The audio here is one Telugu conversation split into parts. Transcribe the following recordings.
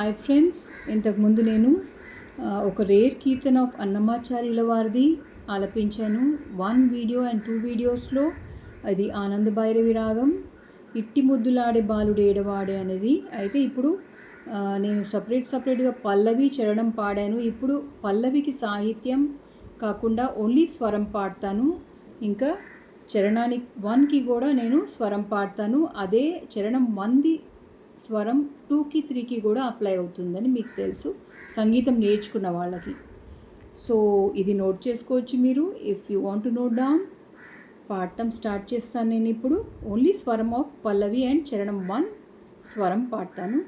హాయ్ ఫ్రెండ్స్, ఇంతకుముందు నేను ఒక రేర్ కీర్తన ఆఫ్ అన్నమాచార్యుల వారిది ఆలపించాను. 1 వీడియో అండ్ 2 వీడియోస్లో అది ఆనంద భైరవి రాగం ఇట్టి ముద్దులాడే బాలుడు ఏడవాడే అనేది. అయితే ఇప్పుడు నేను సపరేట్గా పల్లవి చరణం పాడాను. ఇప్పుడు పల్లవికి సాహిత్యం కాకుండా ఓన్లీ స్వరం పాడతాను. ఇంకా చరణానికి 1కి కూడా నేను స్వరం పాడతాను. అదే చరణం 1ది స్వరం 2కి 3కి కూడా అప్లై అవుతుందని మీకు తెలుసు సంగీతం నేర్చుకున్న వాళ్ళకి. సో ఇది నోట్ చేసుకోవచ్చు మీరు. If you want to note down, పాడటం స్టార్ట్ చేస్తాను. నేను ఇప్పుడు ఓన్లీ స్వరం ఆఫ్ పల్లవి అండ్ చరణం 1 స్వరం పాడతాను.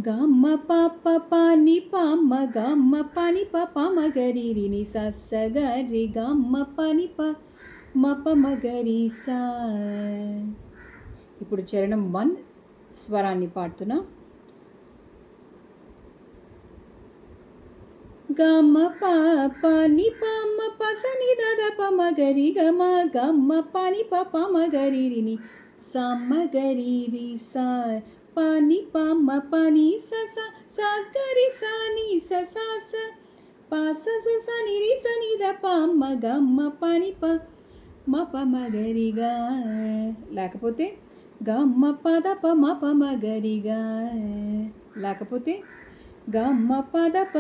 గమ్మ పాప పాని పామ గమ్మ పాని పాప మగరి రిని సస్స గరి గమ్మ పాని ప మప మగరి సా. ఇప్పుడు చరణం 1 స్వరాన్ని పాడుతున్నా. గమ్మ పాప ని పమ్మ పసని దద పమగరి గమ గమ్మ పని ప మగరి రిని సమ్మగరి రి సా పాని పమ్మ పని సస సగరి సాని సస స పాస స ని రి సని ద పమ్మ గమ్మ పని ప మప మగరిగా. లేకపోతే గమ్మ పద ప మప మగరిగా. లేకపోతే గమ్మ పద ప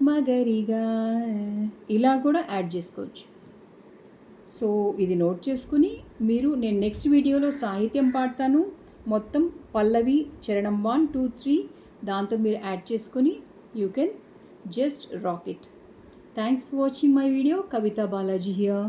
మగరిగా. ఇలా కూడా యాడ్ చేసుకోవచ్చు. సో ఇది నోట్ చేసుకుని మీరు, నేను నెక్స్ట్ వీడియోలో సాహిత్యం పాడతాను. మొత్తం పల్లవి చరణం 1, 2, 3 దాంతో మీరు యాడ్ చేసుకుని you can just rock it. Thanks for watching my video. Kavitha Balaji here.